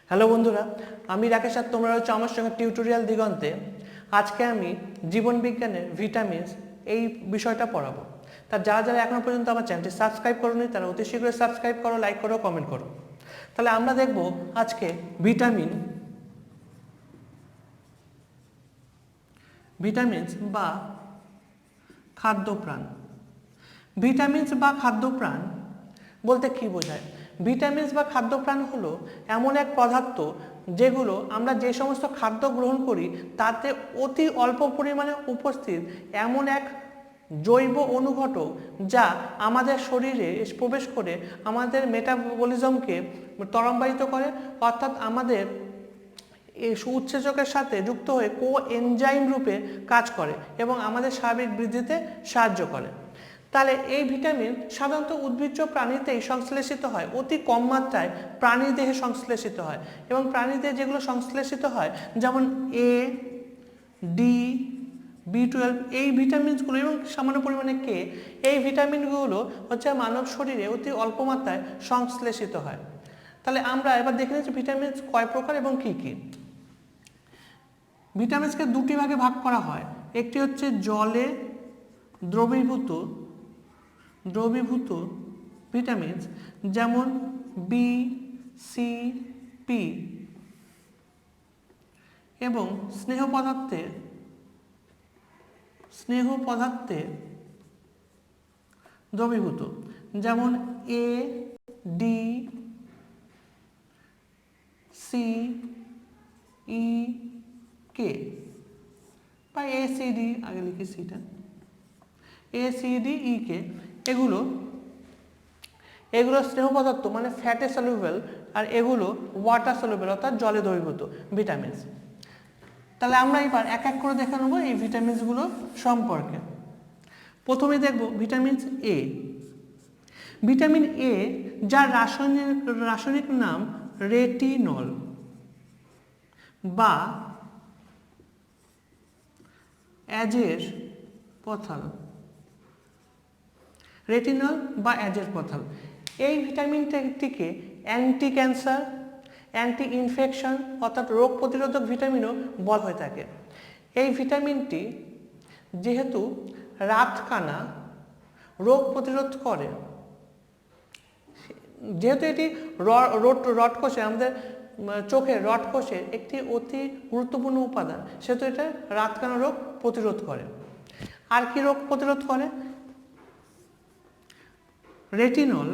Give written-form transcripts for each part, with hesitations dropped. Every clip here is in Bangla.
হ্যালো বন্ধুরা, আমি রাকেশ আর তোমরা হচ্ছে আমার সঙ্গে টিউটোরিয়াল দিগন্তে। আজকে আমি জীবন বিজ্ঞানের ভিটামিনস এই বিষয়টা পড়াবো। তা যারা যারা এখনো পর্যন্ত আমার চ্যানেলটি সাবস্ক্রাইব করোনি তারা অতি শীঘ্রই সাবস্ক্রাইব করো, লাইক করো, কমেন্ট করো। তাহলে আমরা দেখব আজকে ভিটামিনস বা খাদ্যপ্রাণ। ভিটামিনস বা খাদ্যপ্রাণ বলতে কি বোঝায়? ভিটামিনস বা খাদ্যপ্রাণ হলো এমন এক পদার্থ যেগুলো আমরা যে সমস্ত খাদ্য গ্রহণ করি তাতে অতি অল্প পরিমাণে উপস্থিত এমন এক জৈব অনুঘটক যা আমাদের শরীরে প্রবেশ করে আমাদের মেটাবলিজমকে ত্বরান্বিত করে, অর্থাৎ আমাদের এই উৎসেচকের সাথে যুক্ত হয়ে কোএনজাইম রূপে কাজ করে এবং আমাদের স্বাভাবিক বৃদ্ধিতে সাহায্য করে। তাহলে এই ভিটামিন সাধারণত উদ্ভিজ্জ প্রাণীতেই সংশ্লেষিত হয়, অতি কম মাত্রায় প্রাণী দেহে সংশ্লেষিত হয়। এবং প্রাণী দেহে যেগুলো সংশ্লেষিত হয় যেমন এ, ডি, B12 এই ভিটামিনসগুলো এবং সামান্য পরিমাণে কে, এই ভিটামিনগুলো হচ্ছে মানব শরীরে অতি অল্প মাত্রায় সংশ্লেষিত হয়। তাহলে আমরা এবার দেখে নিচ্ছি ভিটামিনস কয় প্রকার এবং কি কি। ভিটামিনসকে দুটি ভাগে ভাগ করা হয়। একটি হচ্ছে জলে দ্রবীভূত ভিটামিনস যেমন বি, সি, পি, এবং স্নেহ পদার্থে দ্রবীভূত যেমন এ, ডি, সি, ই, কে বা এ, সি, ডি, আগে লিখি সিটা, এ, সি, ডি, ই, কে, এগুলো স্নেহ পদার্থ মানে ফ্যাটে সলিউবল, আর এগুলো ওয়াটার সলিউবল অর্থাৎ জলে দ্রবীভূত ভিটামিনস। তাহলে আমরা এবার এক এক করে দেখে নেব এই ভিটামিনসগুলো সম্পর্কে। প্রথমে দেখব ভিটামিনস এ। ভিটামিন এ যার রাসায়নিক নাম রেটিনল বা অ্যাজের পথাল। এই ভিটামিনটিকে অ্যান্টি ক্যান্সার, অ্যান্টি ইনফেকশন অর্থাৎ রোগ প্রতিরোধক ভিটামিনও বলা হয়ে থাকে। এই ভিটামিনটি যেহেতু রাতকানা রোগ প্রতিরোধ করে, যেহেতু এটি রডকোষে আমাদের চোখের রডকোষের একটি অতি গুরুত্বপূর্ণ উপাদান, সেহেতু এটা রাতকানা রোগ প্রতিরোধ করে। আর কি রোগ প্রতিরোধ করে? রেটিনল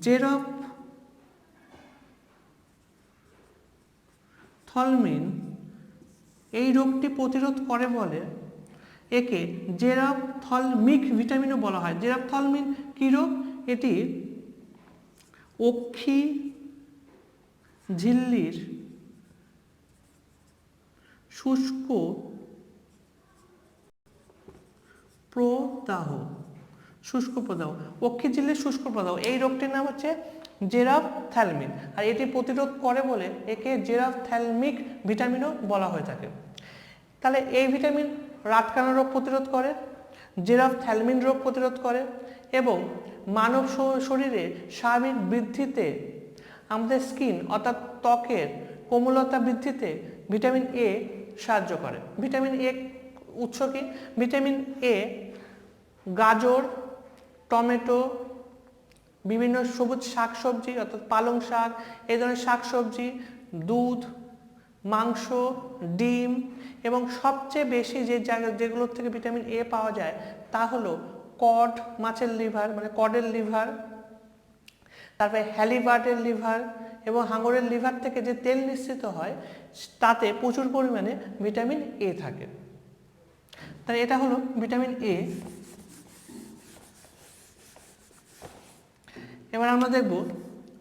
জেরপ্থ্যালমিন এই রোগটি প্রতিরোধ করে বলে একে জেরপ্থ্যালমিক ভিটামিনও বলা হয়। জেরপ্থ্যালমিন কি রোগ? এটি অক্ষি ঝিল্লির শুষ্ক প্রদাহ, অক্ষি ঝিল্লির শুষ্ক প্রদাহ, এই রোগটির নাম হচ্ছে জেরপ্থ্যালমিন। আর এটি প্রতিরোধ করে বলে একে জেরপ্থ্যালমিক ভিটামিনও বলা হয়ে থাকে। তাহলে এই ভিটামিন রাতকানা রোগ প্রতিরোধ করে, জেরপ্থ্যালমিন রোগ প্রতিরোধ করে এবং মানব শরীরে স্বাভাবিক বৃদ্ধিতে, আমাদের স্কিন অর্থাৎ ত্বকের কোমলতা বৃদ্ধিতে ভিটামিন এ সাহায্য করে। ভিটামিন এ উৎস কি? ভিটামিন এ গাজর, টমেটো, বিভিন্ন সবুজ শাকসবজি অর্থাৎ পালং শাক, এই ধরনের শাকসবজি, দুধ, মাংস, ডিম এবং সবচেয়ে বেশি যেগুলোর থেকে ভিটামিন এ পাওয়া যায় তা হলো কড মাছের লিভার মানে কডের লিভার, তারপরে হ্যালিবার্ডের লিভার এবং হাঙরের লিভার থেকে যে তেল নিঃসৃত হয় তাতে প্রচুর পরিমাণে ভিটামিন এ থাকে। তাহলে এটা হলো ভিটামিন এ। এবার আমরা দেখব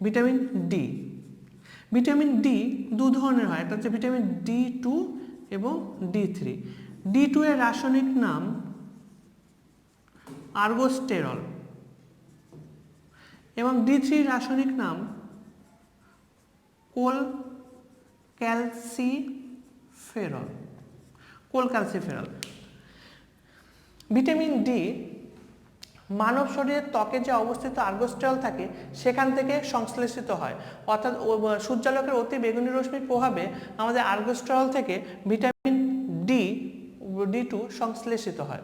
ভিটামিন ডি। ভিটামিন ডি দু ধরনের হয়, একটা হচ্ছে ভিটামিন D2 এবং D3। D2 এর রাসায়নিক নাম আর্গোস্টেরল এবং D3 রাসায়নিক নাম কোলক্যালসিফেরল। ভিটামিন ডি মানব শরীরের ত্বকে যে অবস্থিত আর্গোস্টেরল থাকে সেখান থেকে সংশ্লেষিত হয়, অর্থাৎ সূর্যালোকের অতি বেগুনি রশ্মির প্রভাবে আমাদের আর্গোস্টেরল থেকে ভিটামিন D2 সংশ্লেষিত হয়।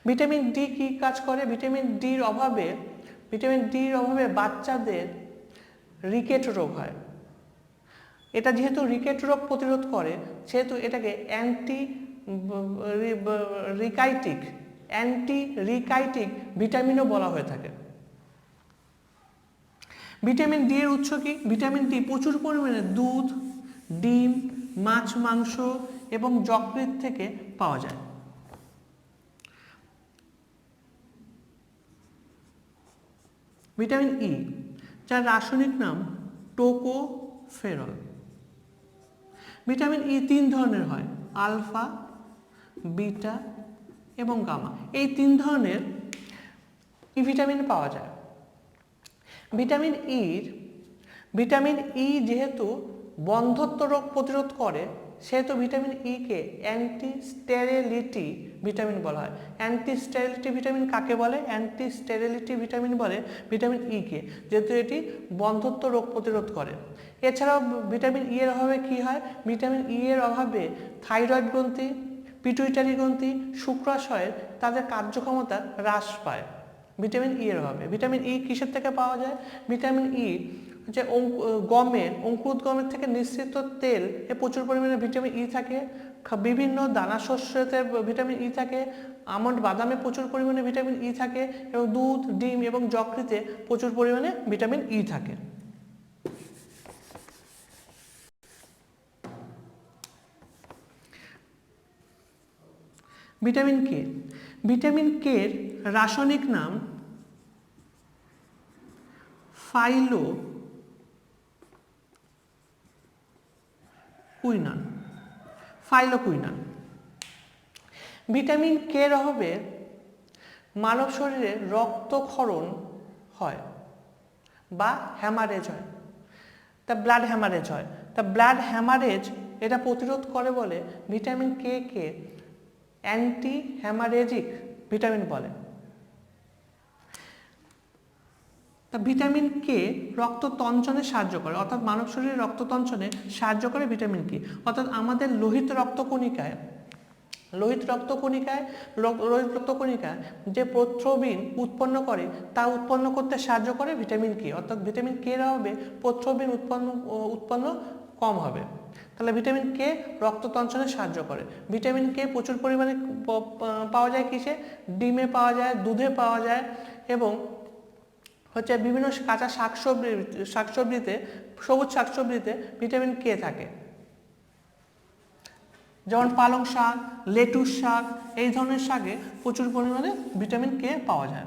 ভিটামিন ডি কি কাজ করে? ভিটামিন ডির অভাবে বাচ্চাদের রিকেট রোগ হয়। এটা যেহেতু রিকেট রোগ প্রতিরোধ করে সেহেতু এটাকে অ্যান্টি রিকাইটিক ভিটামিনও বলা হয়ে থাকে। ভিটামিন ডি এর উৎস কি? ভিটামিন ডি প্রচুর পরিমাণে দুধ, ডিম, মাছ, মাংস এবং যকৃৎ থেকে পাওয়া যায়। ভিটামিন ই, যার রাসায়নিক নাম টোকোফেরল। ভিটামিন ই 3 ধরনের হয়, আলফা, বিটা এবং গামা। এই 3 ধরনের ভিটামিন পাওয়া যায়। ভিটামিন ই যেহেতু বন্ধ্যত্ব রোগ প্রতিরোধ করে সেহেতু ভিটামিন ই কে অ্যান্টি স্টেরিলিটি ভিটামিন বলা হয়। অ্যান্টি স্টেরিলিটি ভিটামিন কাকে বলে? অ্যান্টি স্টেরিলিটি ভিটামিন বলে ভিটামিন ই কে, যেহেতু এটি বন্ধ্যত্ব রোগ প্রতিরোধ করে। এছাড়াও ভিটামিন ই এর অভাবে কি হয়? ভিটামিন ই এর অভাবে থাইরয়েড গ্রন্থি, পিটুইটারি গ্রন্থি, শুক্রাশয়ের তাদের কার্যক্ষমতা হ্রাস পায় ভিটামিন ই এর অভাবে। ভিটামিন ই কিসের থেকে পাওয়া যায়? ভিটামিন ই যে অঙ্কুরিত গমের থেকে নিঃসৃত তেল এ প্রচুর পরিমাণে ভিটামিন ই থাকে। বিভিন্ন দানা শস্যতে ভিটামিন ই থাকে, আমন্ড বাদামে প্রচুর পরিমাণে ভিটামিন ই থাকে এবং দুধ, ডিম এবং যকৃতে প্রচুর পরিমাণে ভিটামিন ই থাকে। ভিটামিন কে, ভিটামিন কে এর রাসায়নিক নাম ফাইলোকুইনান। ভিটামিন কে এর অভাবে মানব শরীরে রক্তক্ষরণ হয় বা হ্যামারেজ হয়, ব্লাড হ্যামারেজ এটা প্রতিরোধ করে বলে ভিটামিন কে কে অ্যান্টি হ্যামারেজিক ভিটামিন বলে। ভিটামিন কে রক্ত তঞ্চনে সাহায্য করে, অর্থাৎ মানব শরীরে রক্ত তঞ্চনে সাহায্য করে ভিটামিন কে, অর্থাৎ আমাদের লোহিত রক্তকণিকায় যে প্রথ্রবিন উৎপন্ন করে তা উৎপন্ন করতে সাহায্য করে ভিটামিন কে, অর্থাৎ ভিটামিন কে এর অভাবে প্রথ্রবিন উৎপন্ন কম হবে। তাহলে ভিটামিন কে রক্ত তঞ্চনে সাহায্য করে। ভিটামিন কে প্রচুর পরিমাণে পাওয়া যায় কিসে? ডিমে পাওয়া যায়, দুধে পাওয়া যায় এবং বিভিন্ন কাঁচা শাকসবজিতে সবুজ শাকসবজিতে ভিটামিন কে থাকে, যেমন পালং শাক, লেটুস শাক, এই ধরনের শাকে প্রচুর পরিমাণে ভিটামিন কে পাওয়া যায়।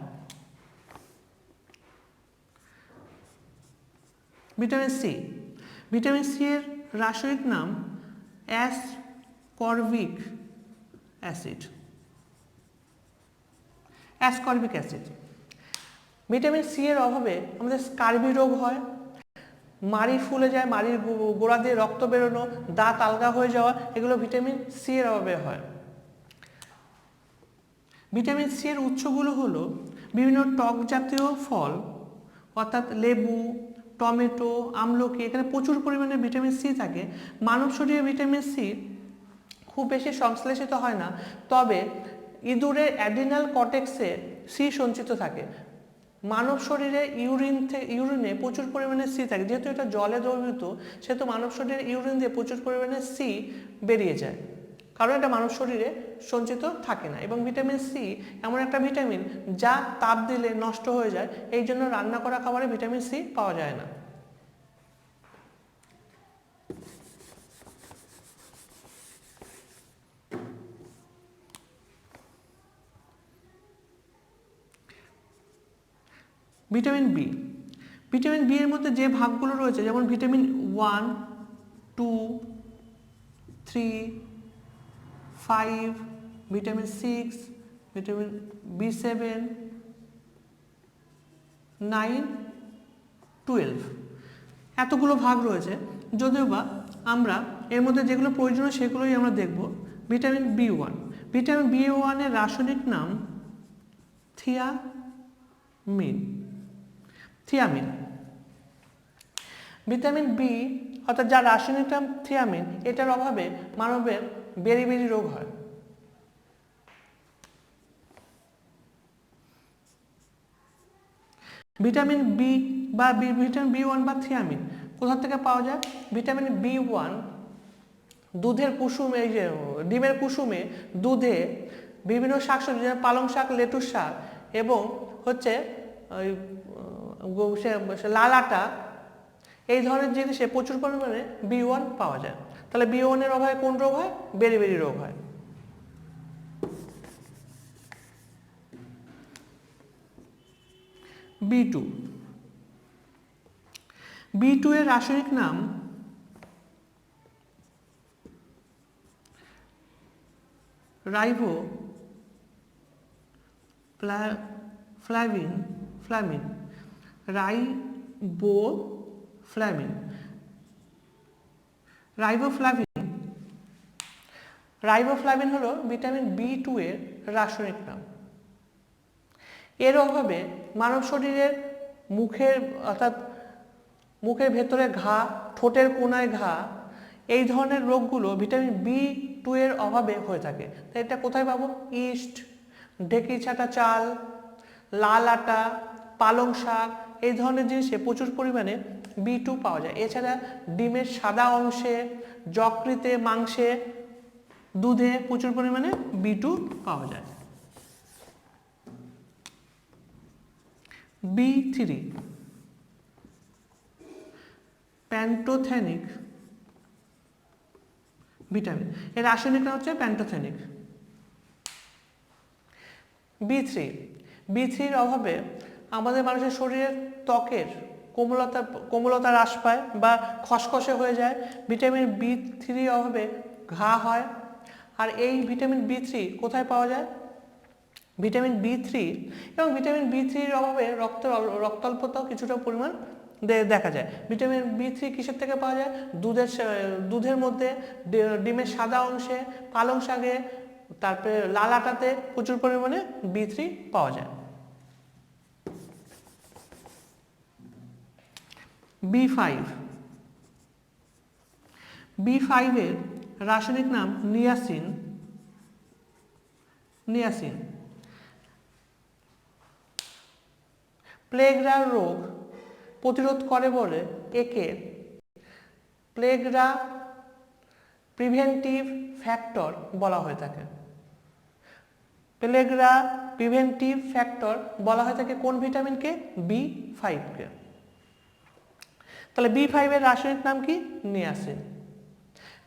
ভিটামিন সি এর রাসায়নিক নাম অ্যাসকর্বিক অ্যাসিড। ভিটামিন সি এর অভাবে আমাদের স্কার্বি রোগ হয়, মাড়ি ফুলে যায়, মাড়ির গোড়া দিয়ে রক্ত বেরোনো, দাঁত আলগা হয়ে যাওয়া, এগুলো ভিটামিন সি এর অভাবে হয়। ভিটামিন সি এর উৎসগুলো হলো বিভিন্ন টক জাতীয় ফল, অর্থাৎ লেবু, টমেটো, আমলকি, এখানে প্রচুর পরিমাণে ভিটামিন সি থাকে। মানব শরীরে ভিটামিন সি খুব বেশি সংশ্লেষিত হয় না, তবে ইঁদুরের অ্যাড্রিনাল কর্টেক্সে সি সঞ্চিত থাকে। মানব শরীরে ইউরিনে প্রচুর পরিমাণে সি থাকে, যেহেতু এটা জলে দ্রবীভূত সেহেতু মানব শরীরে ইউরিন দিয়ে প্রচুর পরিমাণে সি বেরিয়ে যায়, কারণ এটা মানব শরীরে সঞ্চিত থাকে না। এবং ভিটামিন সি এমন একটা ভিটামিন যা তাপ দিলে নষ্ট হয়ে যায়, এই জন্য রান্না করা খাবারে ভিটামিন সি পাওয়া যায় না। ভিটামিন বি এর মধ্যে যে ভাগগুলো রয়েছে, যেমন ভিটামিন 1, 2, 3, 5, ভিটামিন 6, ভিটামিন B7, 9, 12, এতগুলো ভাগ রয়েছে। যদিও বা আমরা এর মধ্যে যেগুলো প্রয়োজনীয় সেগুলোই আমরা দেখব। ভিটামিন B1 এর রাসায়নিক নাম থিয়ামিন। থিয়ামিন, ভিটামিন বি অর্থাৎ যার রাসায়নিক নাম থিয়ামিন, এটার অভাবে মানবের বেরি রোগ হয়। ভিটামিন বি বা ভিটামিন বি1 বা থিয়ামিন কোথা থেকে পাওয়া যায়? ভিটামিন বি1 দুধের কুসুমে, এই যে ডিমের কুসুমে, দুধে, বিভিন্ন শাকসবজি যেমন পালং শাক, লেটুস শাক এবং হচ্ছে লাল আটা, এই ধরনের জিনিসে প্রচুর পরিমাণে বি1 পাওয়া যায়। তাহলে বি1 এর অভাবে কোন রোগ হয়? বেরি রোগ হয়। বি2, বি2 এর রাসায়নিক নাম রাইবো ফ্লাভিন, রাইবোফ্লাভিন। রাইবোফ্লাভিন হলো ভিটামিন বি2 এর রাসায়নিক নাম। এর অভাবে মানব শরীরের অর্থাৎ মুখের ভেতরে ঘা, ঠোঁটের কোনায় ঘা, এই ধরনের রোগগুলো ভিটামিন বি2 এর অভাবে হয়ে থাকে। তাই এটা কোথায় পাবো? ইস্ট, ঢেঁকি ছাটা চাল, লাল আটা, পালং শাক, এই ধরনের জিনিসে প্রচুর পরিমাণে বি2 পাওয়া যায়। এছাড়া ডিমের সাদা অংশে, যকৃতে, মাংসে, দুধে প্রচুর পরিমাণে বি2 পাওয়া যায়। বি3, প্যান্টোথেনিক ভিটামিন, এর রাসায়নিক নাম হচ্ছে প্যান্টোথেনিক। বি3 অভাবে আমাদের মানুষের শরীরের ত্বকের কোমলতা হ্রাস পায় বা খসখসে হয়ে যায়। ভিটামিন বি3 অভাবে ঘা হয়। আর এই ভিটামিন বি3 কোথায় পাওয়া যায়? ভিটামিন বি3 এবং ভিটামিন বি3-র অভাবে রক্তাল্পতাও কিছুটা পরিমাণ দেখা যায়। ভিটামিন বি3 কিসের থেকে পাওয়া যায়? দুধের মধ্যে, ডিমের সাদা অংশে, পালং শাকে, তারপরে লাল আটাতে প্রচুর পরিমাণে বি3 পাওয়া যায়। বি5 এর রাসায়নিক নাম নিয়াসিন। প্লেগরা রোগ প্রতিরোধ করে বলে একে প্লেগরা প্রিভেন্টিভ ফ্যাক্টর বলা হয়ে থাকে। প্লেগরা প্রিভেন্টিভ ফ্যাক্টর বলা হয়ে থাকে কোন ভিটামিনকে? বি5কে। তাহলে বি5 এর রাসায়নিক নাম কি? নিয়াসিন।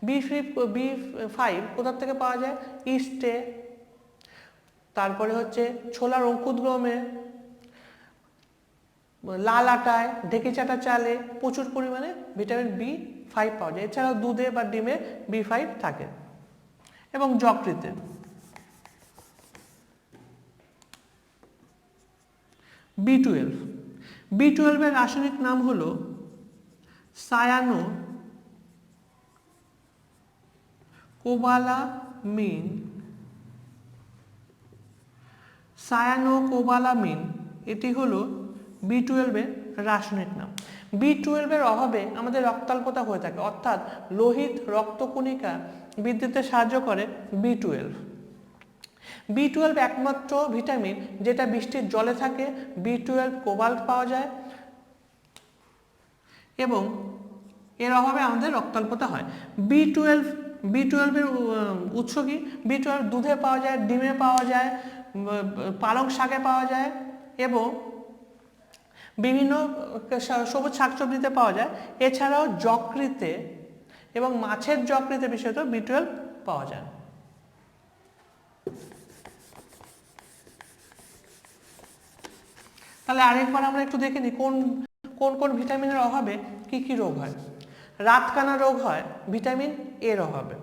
বি5 কোথা থেকে পাওয়া যায়? ইস্টে, তারপরে হচ্ছে ছোলার অঙ্কুরগমে, লাল আটায়, ঢেঁকি চাটা চালে প্রচুর পরিমাণে ভিটামিন বি5 পাওয়া যায়। এছাড়াও দুধে বা ডিমে বি5 থাকে এবং যকৃতে। বি12 এর রাসায়নিক নাম হলো সায়ানোকোবালামিন। এটি হলো বি12 এর রাসায়নিক নাম। বি12 এর অভাবে আমাদের রক্তাল্পতা হয়ে থাকে, অর্থাৎ লোহিত রক্তকণিকা বৃদ্ধিতে সাহায্য করে বি12 একমাত্র ভিটামিন যেটা বৃষ্টির জলে থাকে। বি12 কোবাল্ট পাওয়া যায় এবং এর অভাবে আমাদের রক্তাল্পতা হয়। বি12 এর উৎস কি? বি12 দুধে পাওয়া যায়, ডিমে পাওয়া যায়, পালং শাকে পাওয়া যায় এবং বিভিন্ন সবুজ শাকসবজিতে পাওয়া যায়। এছাড়াও যকৃতে এবং মাছের যকৃতে বিশেষত বি12 পাওয়া যায়। তাহলে আরেকবার আমরা একটু দেখে নিই কোন ভিটামিনের অভাবে কি রোগ হয়। রাতকানা রোগ হয় ভিটামিন এর অভাবে,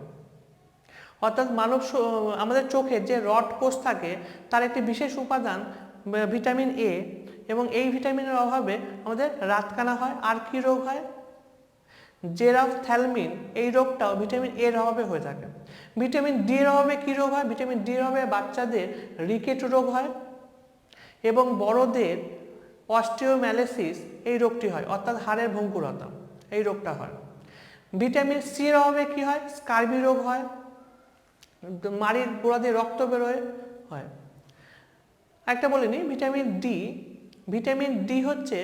অর্থাৎ আমাদের চোখের যে রড কোষ থাকে তার একটি বিশেষ উপাদান ভিটামিন এ, এবং এই ভিটামিনের অভাবে আমাদের রাতকানা হয়। আর কি রোগ হয়? জেরাফথ্যালমিন, এই রোগটাও ভিটামিন এর অভাবে হয়ে থাকে। ভিটামিন ডি এর অভাবে কি রোগ হয়? ভিটামিন ডি এর অভাবে বাচ্চাদের রিকেট রোগ হয়। এবং বড়দের অস্টিওম্যালাইসিস এই রোগটি হয়, অর্থাৎ হাড়ের ভঙ্গুরতা, এই রোগটা হয়। ভিটামিন সি এর অভাবে কি হয়? স্কার্বি রোগ হয়, মাড়ির গোড়া দিয়ে রক্ত বেরোয় হয়। একটা বলিনি, ভিটামিন ডি হচ্ছে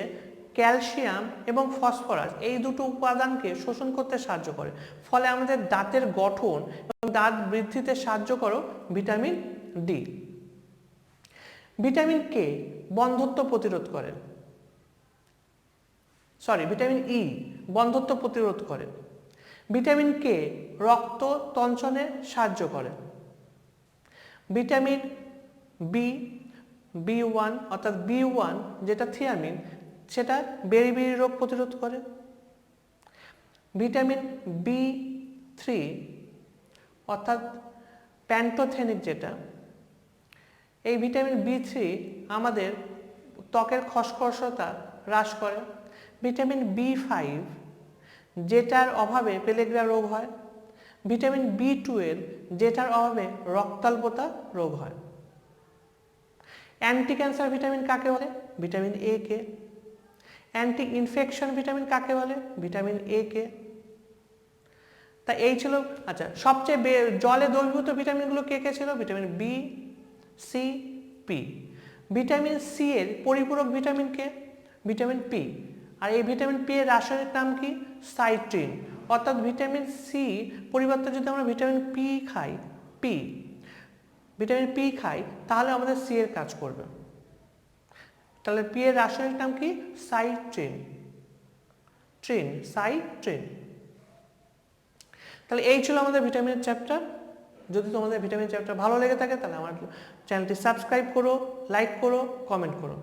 ক্যালসিয়াম এবং ফসফরাস এই দুটো উপাদানকে শোষণ করতে সাহায্য করে, ফলে আমাদের দাঁতের গঠন এবং দাঁত বৃদ্ধিতে সাহায্য করে ভিটামিন ডি। ভিটামিন কে বন্ধ্যাত্ব প্রতিরোধ করে, ভিটামিন ই বন্ধ্যাত্ব প্রতিরোধ করে। ভিটামিন কে রক্ত তঞ্চনে সাহায্য করে। ভিটামিন বি1 অর্থাৎ বি1 যেটা থিয়ামিন, সেটা বেরি রোগ প্রতিরোধ করে। ভিটামিন বি3 অর্থাৎ প্যান্টোথেনিক যেটা, এই ভিটামিন বি3 আমাদের ত্বকের খসখসতা হ্রাস করে। ভিটামিন বি5 যেটার অভাবে পেলেগ্রা রোগ হয়। ভিটামিন বি12 যেটার অভাবে রক্তাল্পতা রোগ হয়। অ্যান্টি ক্যান্সার ভিটামিন কাকে বলে? Vitamin A K. Anti infection vitamin কাকে বলে? ভিটামিন এ কে। তা এই ছিল, আচ্ছা, সবচেয়ে জলে দ্রবীভূত ভিটামিনগুলো কে কে ছিল? Vitamin B, C, P. Vitamin C এর পরিপূরক ভিটামিন কে? Vitamin P. আর এই ভিটামিন পি এর রাসায়নিক নাম কি? সাইট্রিন। অর্থাৎ ভিটামিন সি পরিবর্তে যদি আমরা ভিটামিন পি খাই, ভিটামিন পি খাই, তাহলে আমাদের সি এর কাজ করবে। তাহলে পি এর রাসায়নিক নাম কি? সাইট্রিন। তাহলে এই ছিল আমাদের ভিটামিনের চ্যাপ্টার। যদি তোমাদের ভিটামিন চ্যাপ্টার ভালো লেগে থাকে তাহলে আমার চ্যানেলটি সাবস্ক্রাইব করো, লাইক করো, কমেন্ট করো।